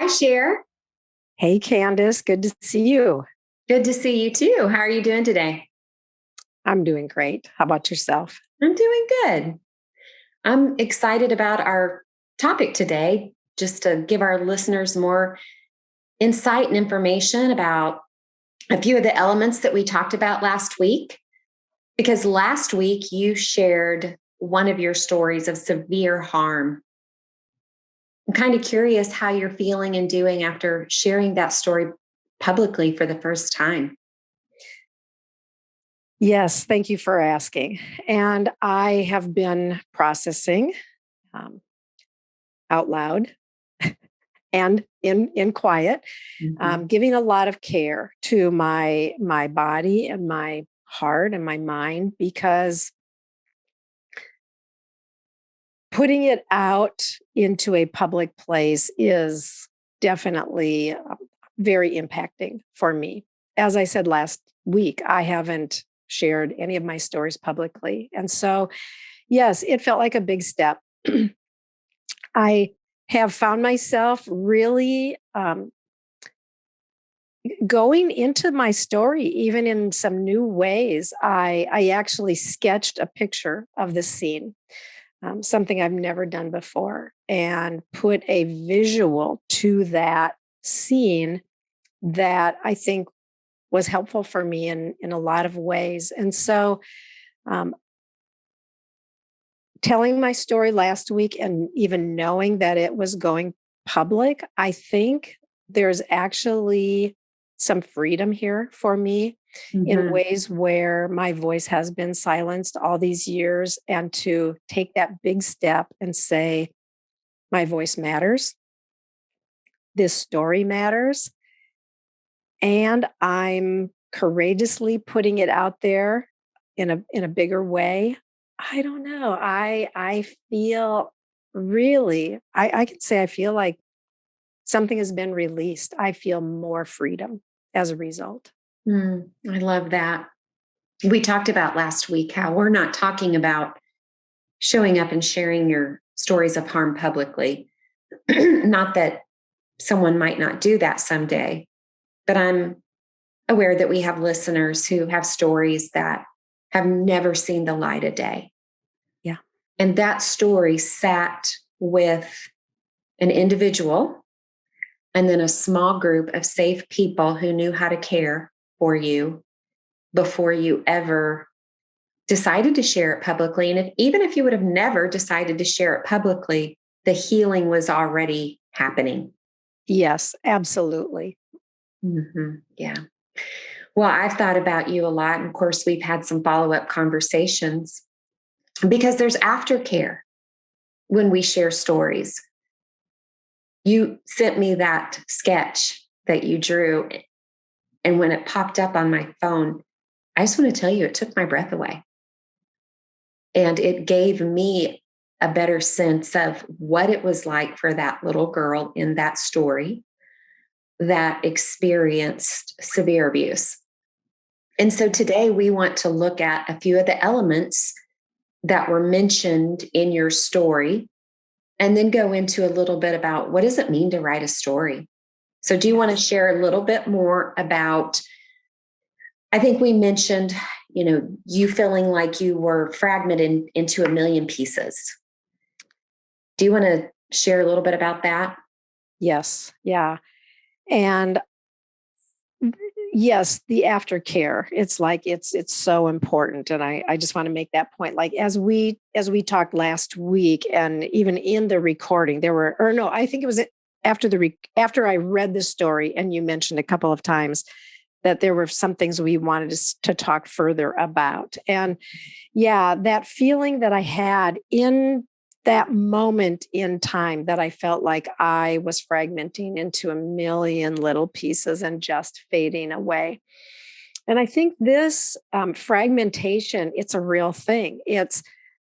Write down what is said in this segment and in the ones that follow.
Hi, Sher. Hey, Kandace, good to see you. Good to see you too. How are you doing today? I'm doing great. How about yourself? I'm doing good. I'm excited about our topic today, just to give our listeners more insight and information about a few of the elements that we talked about last week. Because last week you shared one of your stories of severe harm. I'm kind of curious how you're feeling and doing after sharing that story publicly for the first time. Yes, thank you for asking. And I have been processing um, out loud and in quiet, Mhm. giving a lot of care to my body and my heart and my mind because putting it out into a public place is definitely very impacting for me. As I said last week, I haven't shared any of my stories publicly. And so, yes, it felt like a big step. I have found myself really going into my story, even in some new ways. I actually sketched a picture of the scene, something I've never done before, and put a visual to that scene that I think was helpful for me in a lot of ways. And so, um, telling my story last week and even knowing that it was going public, I think there's actually some freedom here for me in Mhm. ways where my voice has been silenced all these years, and to take that big step and say, my voice matters, this story matters, and I'm courageously putting it out there in a bigger way. I don't know. I feel really, I can say I feel like something has been released. I feel more freedom as a result. I love that. We talked about last week how we're not talking about showing up and sharing your stories of harm publicly. Not that someone might not do that someday, but I'm aware that we have listeners who have stories that have never seen the light of day. Yeah. And that story sat with an individual and then a small group of safe people who knew how to care for you before you ever decided to share it publicly. And even if you would have never decided to share it publicly, the healing was already happening. Yes, absolutely. Yeah. Well, I've thought about you a lot. And of course, we've had some follow up conversations because there's aftercare when we share stories. You sent me that sketch that you drew. And when it popped up on my phone, I just want to tell you, it took my breath away. And it gave me a better sense of what it was like for that little girl in that story that experienced severe abuse. And so today we want to look at a few of the elements that were mentioned in your story and then go into a little bit about what does it mean to write a story. So do you want to Yes. share a little bit more about, I think we mentioned, you feeling like you were fragmented into a million pieces. Do you want to share a little bit about that? Yes. Yeah. And yes, the aftercare. It's like it's so important. And I just want to make that point. Like as we talked last week, and even in the recording, there were, or no, I think it was after I read the story, and you mentioned a couple of times that there were some things we wanted to talk further about. And yeah, that feeling that I had in that moment in time, that I felt like I was fragmenting into a million little pieces and just fading away. And I think this fragmentation, it's a real thing. It's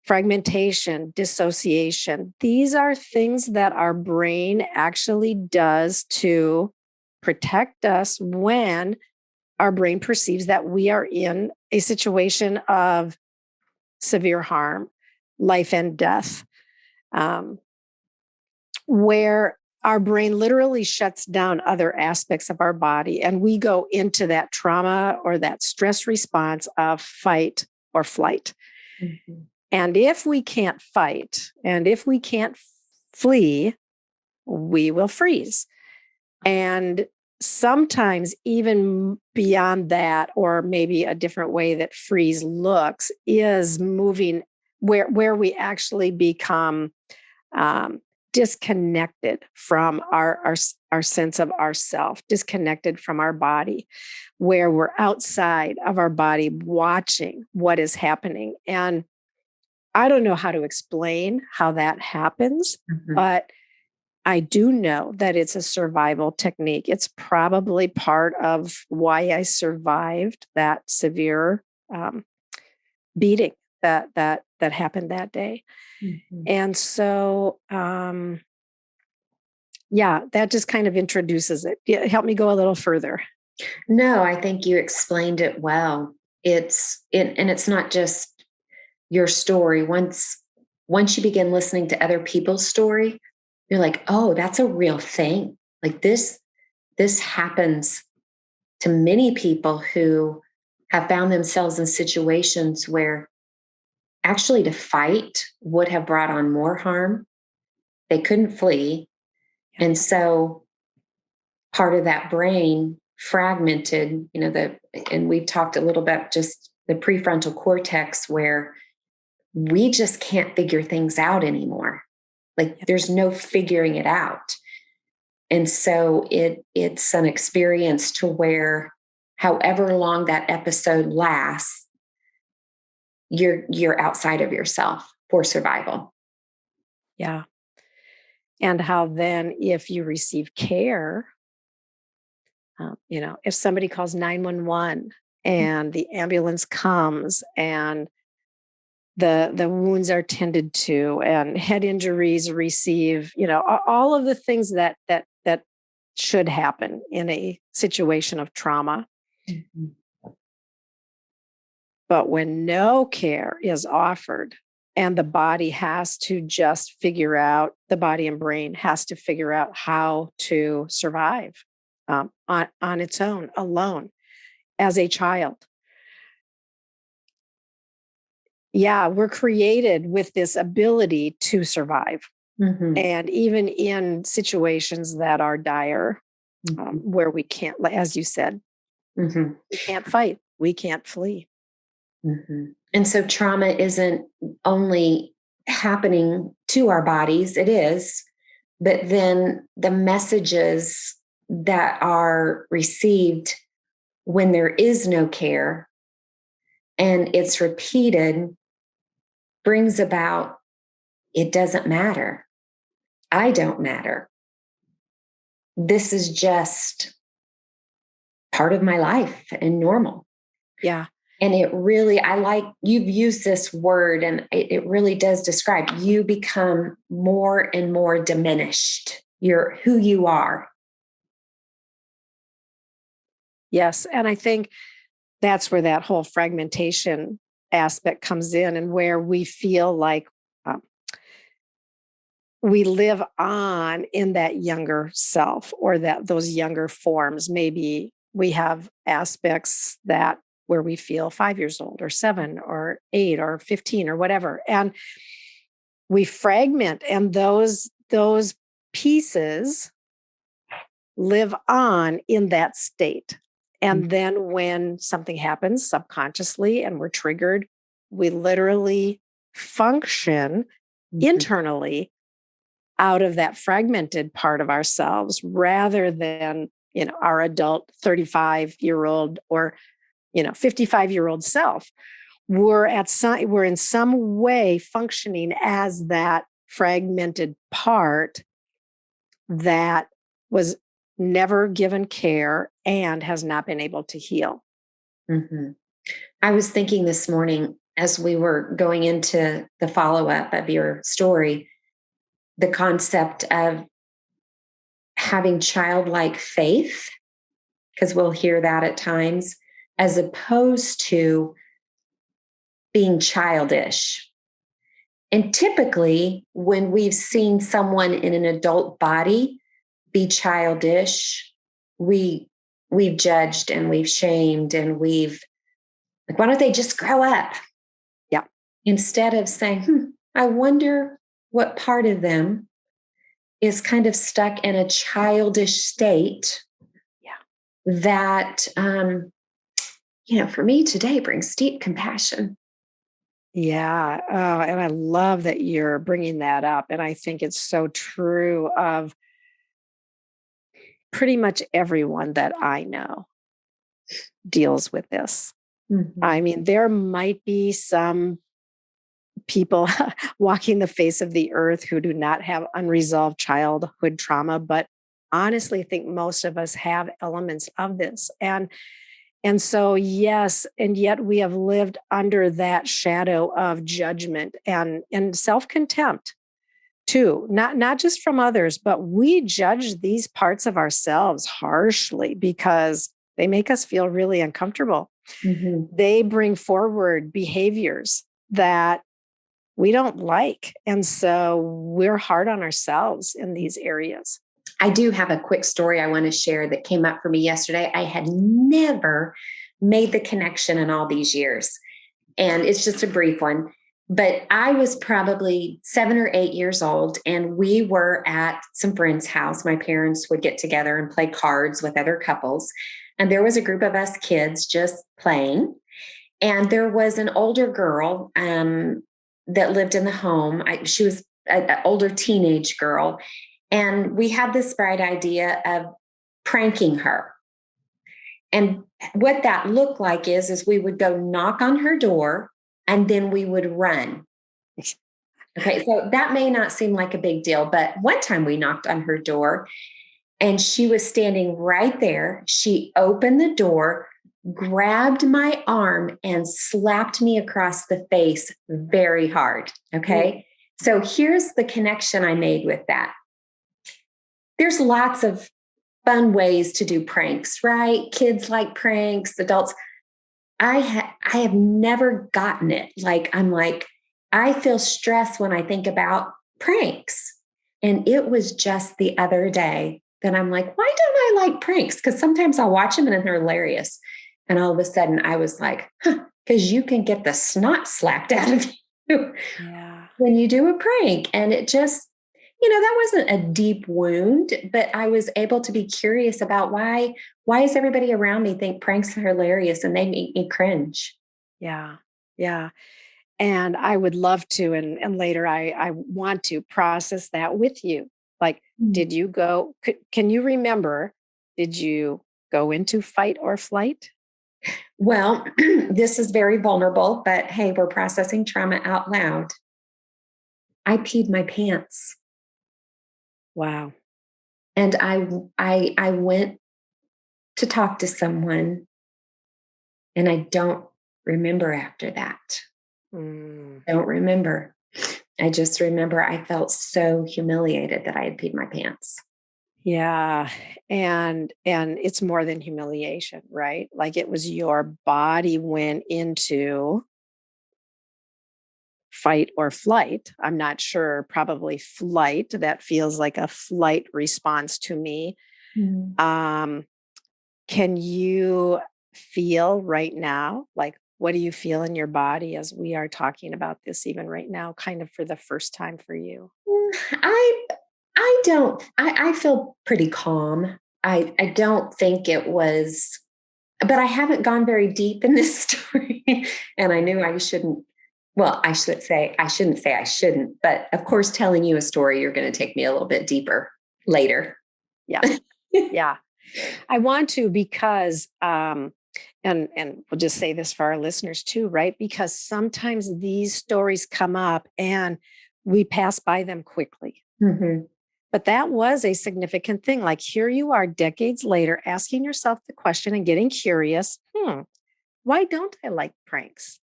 fragmentation, dissociation. These are things that our brain actually does to protect us when our brain perceives that we are in a situation of severe harm, life and death, where our brain literally shuts down other aspects of our body, and we go into that trauma or that stress response of fight or flight. Mm-hmm. And if we can't fight and if we can't flee, we will freeze. And sometimes even beyond that, or maybe a different way that freeze looks, is moving where we actually become disconnected from our sense of ourself, disconnected from our body, where we're outside of our body watching what is happening. And I don't know how to explain how that happens, Mm-hmm. but I do know that it's a survival technique. It's probably part of why I survived that severe beating that happened that day. Mm-hmm. And so, yeah, that just kind of introduces it. Yeah, help me go a little further. No, I think you explained it well. And it's not just your story. Once you begin listening to other people's story, you're like, oh, that's a real thing. Like this happens to many people who have found themselves in situations where actually to fight would have brought on more harm. They couldn't flee. Yeah. And so part of that brain fragmented, and we've talked a little bit just the prefrontal cortex where we just can't figure things out anymore. Like there's no figuring it out. And so it's an experience to where however long that episode lasts, you're outside of yourself for survival. Yeah. And how then, if you receive care, if somebody calls 911 and the ambulance comes and the wounds are tended to and head injuries receive, all of the things that should happen in a situation of trauma. Mm-hmm. But when no care is offered and the body has to just figure out, the body and brain has to figure out how to survive on its own, alone, as a child. Yeah, we're created with this ability to survive. Mm-hmm. And even in situations that are dire, where we can't, as you said, Mm-hmm. we can't fight, we can't flee. Mm-hmm. And so trauma isn't only happening to our bodies, it is, but then the messages that are received when there is no care and it's repeated brings about it doesn't matter. I don't matter. This is just part of my life and normal. Yeah. And it really, I like you've used this word, and it really does describe you become more and more diminished. You're who you are. Yes. And I think that's where that whole fragmentation aspect comes in, and where we feel like um, we live on in that younger self, or that those younger forms. Maybe we have aspects that where we feel 5 years old or 7 or 8 or 15 or whatever. And we fragment, and those pieces live on in that state. And then when something happens subconsciously and we're triggered, we literally function internally out of that fragmented part of ourselves, rather than, our adult 35-year-old or, 55-year-old self. We're in some way functioning as that fragmented part that was never given care and has not been able to heal. Mm-hmm. I was thinking this morning as we were going into the follow up of your story, the concept of having childlike faith, because we'll hear that at times, as opposed to being childish. And typically, when we've seen someone in an adult body, be childish, we've judged and we've shamed and we've like, why don't they just grow up? Yeah. Instead of saying, I wonder what part of them is kind of stuck in a childish state. Yeah. That, for me today brings deep compassion. Yeah. Oh, and I love that you're bringing that up. And I think it's so true of pretty much everyone that I know deals with this. Mm-hmm. I mean, there might be some people walking the face of the earth who do not have unresolved childhood trauma, but honestly, I think most of us have elements of this. And so, yes, and yet we have lived under that shadow of judgment and self-contempt too, not just from others, but we judge these parts of ourselves harshly because they make us feel really uncomfortable. Mm-hmm. They bring forward behaviors that we don't like. And so we're hard on ourselves in these areas. I do have a quick story I want to share that came up for me yesterday. I had never made the connection in all these years. And it's just a brief one. But I was probably 7 or 8 years old, and we were at some friend's house. My parents would get together and play cards with other couples. And there was a group of us kids just playing. And there was an older girl that lived in the home. She was an older teenage girl. And we had this bright idea of pranking her. And what that looked like is we would go knock on her door and then we would run. Okay, so that may not seem like a big deal, but one time we knocked on her door and she was standing right there. She opened the door, grabbed my arm, and slapped me across the face very hard. Okay, so here's the connection I made with that. There's lots of fun ways to do pranks, right? Kids like pranks, adults. I have never gotten it. I feel stress when I think about pranks. And it was just the other day that I'm like, why don't I like pranks? Because sometimes I'll watch them and they're hilarious. And all of a sudden I was like, because you can get the snot slapped out of you when you do a prank. And it just, that wasn't a deep wound, but I was able to be curious about why does everybody around me think pranks are hilarious and they make me cringe? Yeah. Yeah. And I would love to, and later I want to process that with you. Like, did you can you remember, did you go into fight or flight? Well, this is very vulnerable, but hey, we're processing trauma out loud. I peed my pants. Wow. And I went to talk to someone and I don't remember after that. Don't remember. I just remember I felt so humiliated that I had peed my pants. Yeah. And it's more than humiliation, right? Like it was your body went into fight or flight. I'm not sure, probably flight. That feels like a flight response to me. Can you feel right now? Like, what do you feel in your body as we are talking about this, even right now, kind of for the first time for you? I don't, I feel pretty calm. I don't think it was, but I haven't gone very deep in this story. And I knew I shouldn't. Well, I shouldn't say I shouldn't, but of course, telling you a story, you're going to take me a little bit deeper later. Yeah. Yeah. I want to because, and we'll just say this for our listeners too, right? Because sometimes these stories come up and we pass by them quickly. Mm-hmm. But that was a significant thing. Like here you are decades later asking yourself the question and getting curious, why don't I like pranks?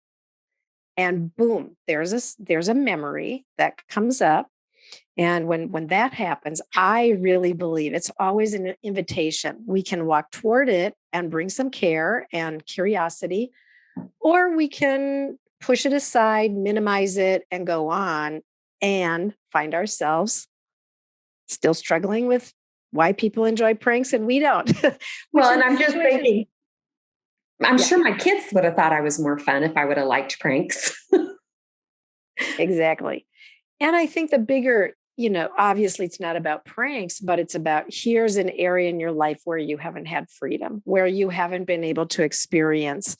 And boom, there's a memory that comes up. And when that happens, I really believe it's always an invitation. We can walk toward it and bring some care and curiosity, or we can push it aside, minimize it, and go on and find ourselves still struggling with why people enjoy pranks and we don't. Well, and I'm just thinking, I'm Yeah. sure my kids would have thought I was more fun if I would have liked pranks. Exactly. And I think the bigger, obviously it's not about pranks, but it's about here's an area in your life where you haven't had freedom, where you haven't been able to experience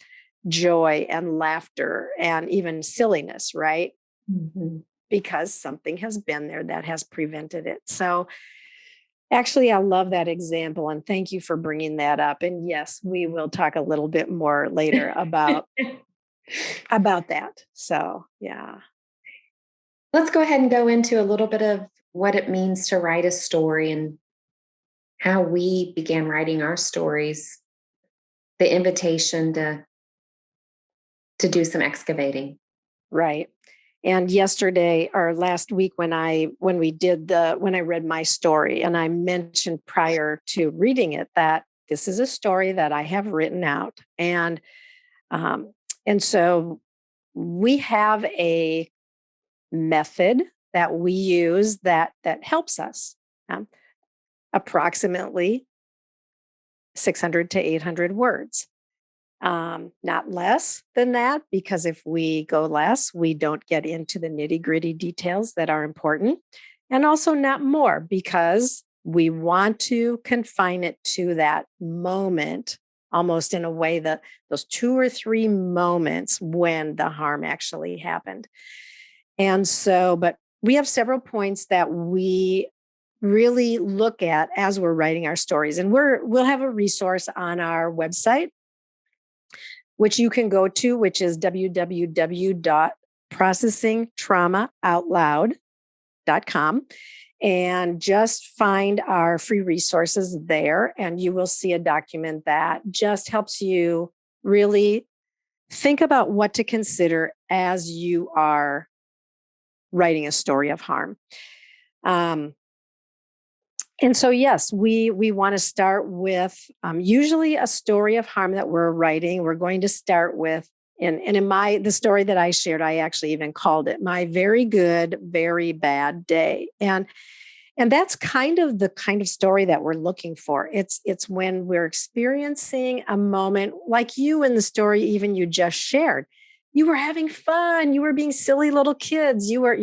joy and laughter and even silliness, right? Mm-hmm. Because something has been there that has prevented it. So actually, I love that example. And thank you for bringing that up. And yes, we will talk a little bit more later about that. So yeah. Let's go ahead and go into a little bit of what it means to write a story and how we began writing our stories, the invitation to do some excavating. Right. And yesterday or last week when I read my story, and I mentioned prior to reading it that this is a story that I have written out. And so we have a method that we use that helps us. Approximately 600 to 800 words. Not less than that, because if we go less, we don't get into the nitty gritty details that are important. And also not more, because we want to confine it to that moment, almost in a way that those 2 or 3 moments when the harm actually happened. And so, but we have several points that we really look at as we're writing our stories. And we'll have a resource on our website, which you can go to, which is www.processingtraumaoutloud.com, and just find our free resources there. And you will see a document that just helps you really think about what to consider as you are writing a story of harm. And so, yes, we want to start with usually a story of harm that we're writing. We're going to start with, and in the story that I shared, I actually even called it My Very Good, Very Bad Day. And that's kind of the kind of story that we're looking for. It's when we're experiencing a moment like you in the story, even you just shared. You were having fun. You were being silly little kids. You were,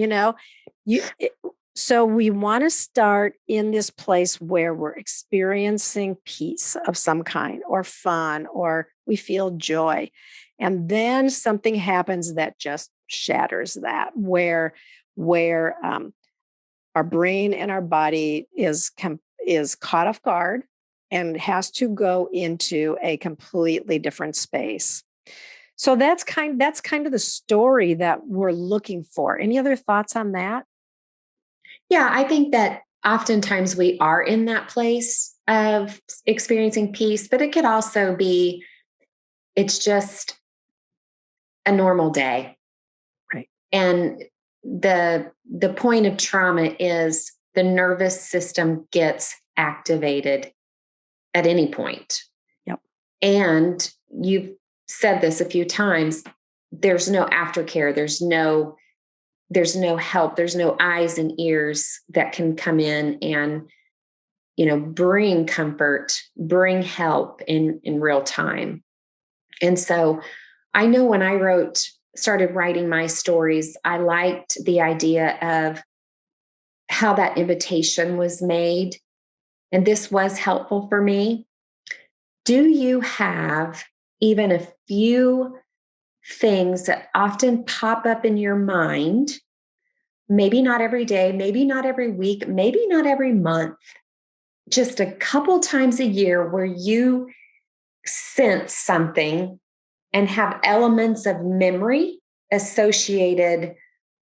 so we want to start in this place where we're experiencing peace of some kind, or fun, or we feel joy. And then something happens that just shatters that, where our brain and our body is caught off guard and has to go into a completely different space. So that's kind of the story that we're looking for. Any other thoughts on that? Yeah, I think that oftentimes we are in that place of experiencing peace, but it could also be it's just a normal day. Right. And the point of trauma is the nervous system gets activated at any point. Yep. And you've said this a few times, there's no aftercare, there's no help, there's no eyes and ears that can come in and bring comfort, bring help in real time. And so I know when I started writing my stories, I liked the idea of how that invitation was made, and this was helpful for me. Do you have even a few things that often pop up in your mind? Maybe not every day, maybe not every week, maybe not every month, just a couple times a year where you sense something and have elements of memory associated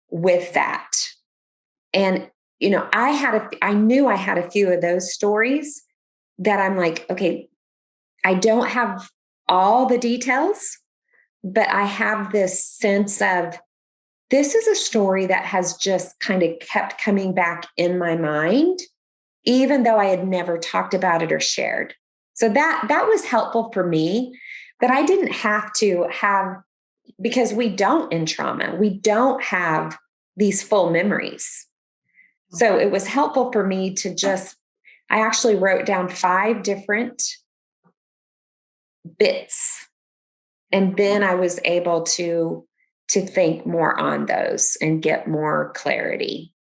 with that. And, I knew I had a few of those stories that I'm like, okay, I don't have all the details, but I have this sense of this is a story that has just kind of kept coming back in my mind, even though I had never talked about it or shared. So that was helpful for me, that I didn't have to have, because we don't in trauma, we don't have these full memories. So it was helpful for me to just, I actually wrote down 5 different bits. And then I was able to think more on those and get more clarity.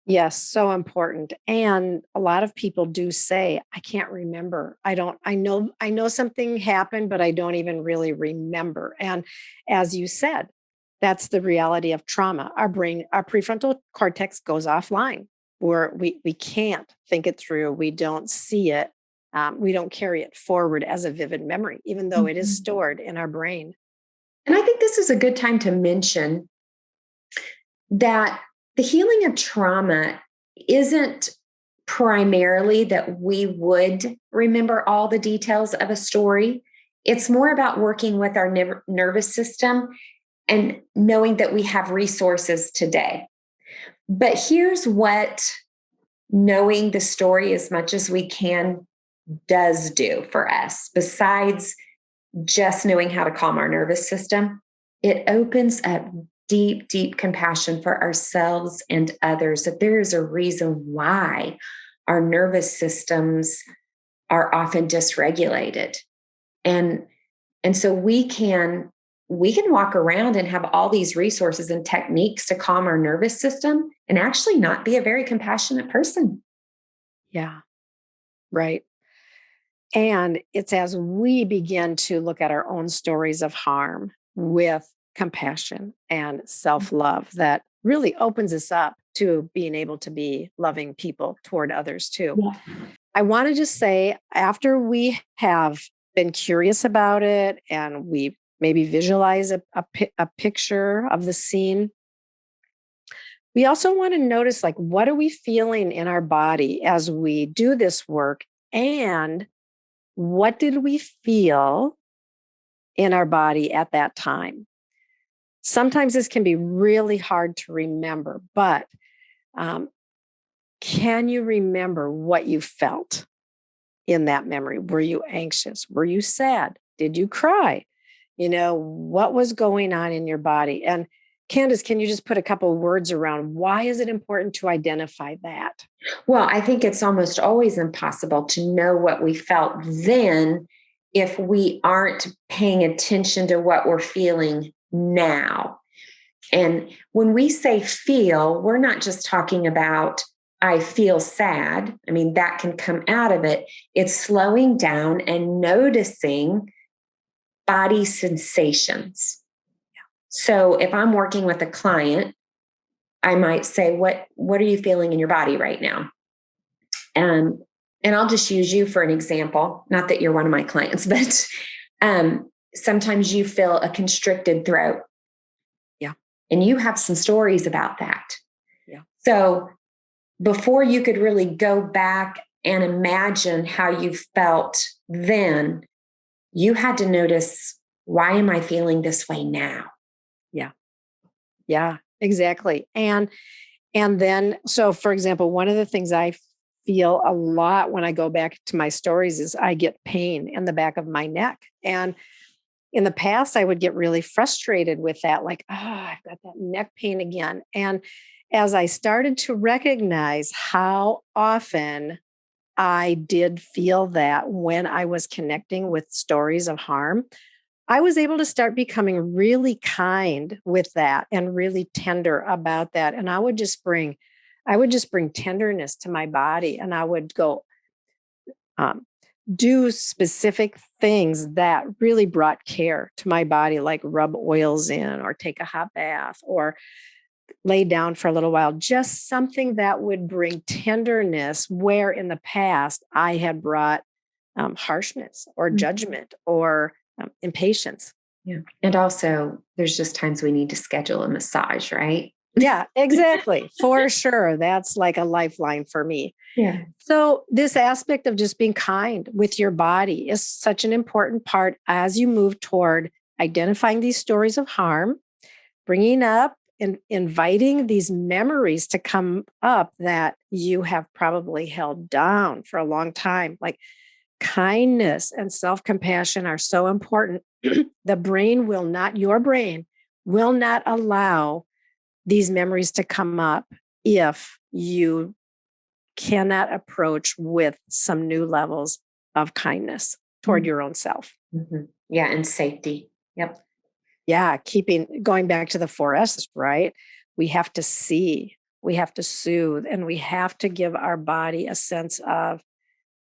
Yes, so important. And a lot of people do say, I can't remember. I know something happened, but I don't even really remember. And as you said, that's the reality of trauma. Our brain, our prefrontal cortex goes offline where we can't think it through. We don't see it. We don't carry it forward as a vivid memory, even though it is Mhm. stored in our brain. And I think this is a good time to mention that the healing of trauma isn't primarily that we would remember all the details of a story. It's more about working with our nervous system and knowing that we have resources today. But here's what knowing the story as much as we can does do for us, besides just knowing how to calm our nervous system. It opens up deep, deep compassion for ourselves and others, that there is a reason why our nervous systems are often dysregulated. And so we can walk around and have all these resources and techniques to calm our nervous system and actually not be a very compassionate person. Yeah, right. And it's as we begin to look at our own stories of harm with compassion and self love that really opens us up to being able to be loving people toward others too. Yeah. I want to just say, after we have been curious about it and we maybe visualize a picture of the scene, we also want to notice, like, what are we feeling in our body as we do this work? And what did we feel in our body at that time? Sometimes this can be really hard to remember, but um, can you remember what you felt in that memory? Were you anxious? Were you sad? Did you cry? What was going on in your body? And Kandace, can you just put a couple of words around why is it important to identify that? Well, I think it's almost always impossible to know what we felt then if we aren't paying attention to what we're feeling now. And when we say feel, we're not just talking about, I feel sad. I mean, that can come out of it. It's slowing down and noticing body sensations. So if I'm working with a client, I might say, what are you feeling in your body right now? Um, and I'll just use you for an example. Not that you're one of my clients, but sometimes you feel a constricted throat. Yeah. And you have some stories about that. Yeah. So before you could really go back and imagine how you felt then, you had to notice, why am I feeling this way now? Yeah. Yeah, exactly. And then, so for example, one of the things I feel a lot when I go back to my stories is I get pain in the back of my neck. And in the past, I would get really frustrated with that, like, oh, I've got that neck pain again. And as I started to recognize how often I did feel that when I was connecting with stories of harm, I was able to start becoming really kind with that and really tender about that. And I would just bring tenderness to my body, and I would go um, do specific things that really brought care to my body, like rub oils in or take a hot bath or lay down for a little while, just something that would bring tenderness where in the past I had brought harshness or judgment or impatience. Yeah. And also, there's just times we need to schedule a massage, right? Yeah, exactly. For sure. That's like a lifeline for me. Yeah. So, this aspect of just being kind with your body is such an important part as you move toward identifying these stories of harm, bringing up and inviting these memories to come up that you have probably held down for a long time. Like kindness and self compassion are so important. Your brain will not allow these memories to come up if you cannot approach with some new levels of kindness toward your own self. Mm-hmm. Yeah. And safety. Yep. Yeah. Going back to the 4S's, right? We have to see, we have to soothe, and we have to give our body a sense of,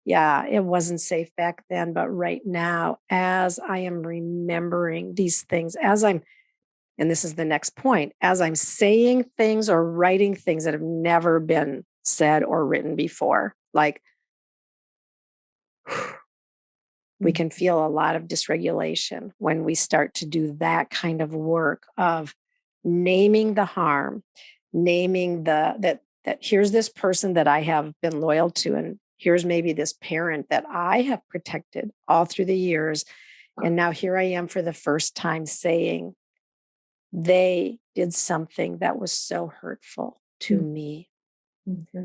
yeah, it wasn't safe back then, but right now, as I am remembering these things, and this is the next point, as I'm saying things or writing things that have never been said or written before, like we can feel a lot of dysregulation when we start to do that kind of work of naming the harm, naming that here's this person that I have been loyal to, and here's maybe this parent that I have protected all through the years. And now here I am for the first time saying, they did something that was so hurtful to me. Mm-hmm.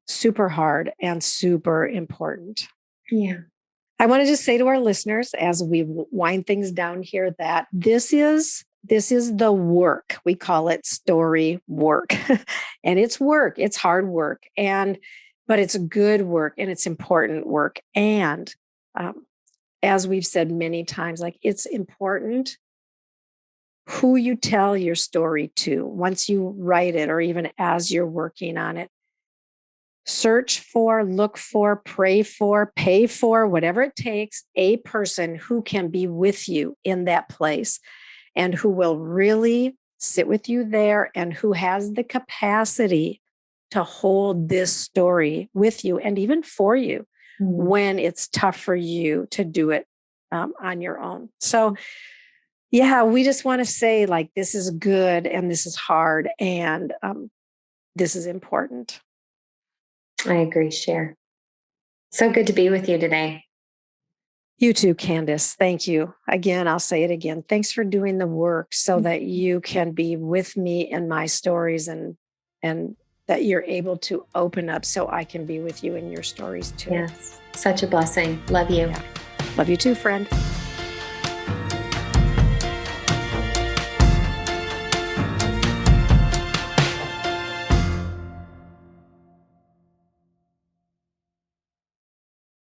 Super hard and super important. Yeah. I want to just say to our listeners, as we wind things down here, that this is the work. We call it story work. And it's work. It's hard work. But it's good work, and it's important work. And as we've said many times, like, it's important who you tell your story to once you write it, or even as you're working on it. Search for, look for, pray for, pay for, whatever it takes, a person who can be with you in that place and who will really sit with you there, and who has the capacity to hold this story with you and even for you when it's tough for you to do it on your own. So, yeah, we just want to say, like, this is good and this is hard, and this is important. I agree, Sher. So good to be with you today. You too, Kandace. Thank you. Again, I'll say it again. Thanks for doing the work so that you can be with me in my stories, and that you're able to open up so I can be with you in your stories too. Yes. Such a blessing. Love you. Yeah. Love you too, friend.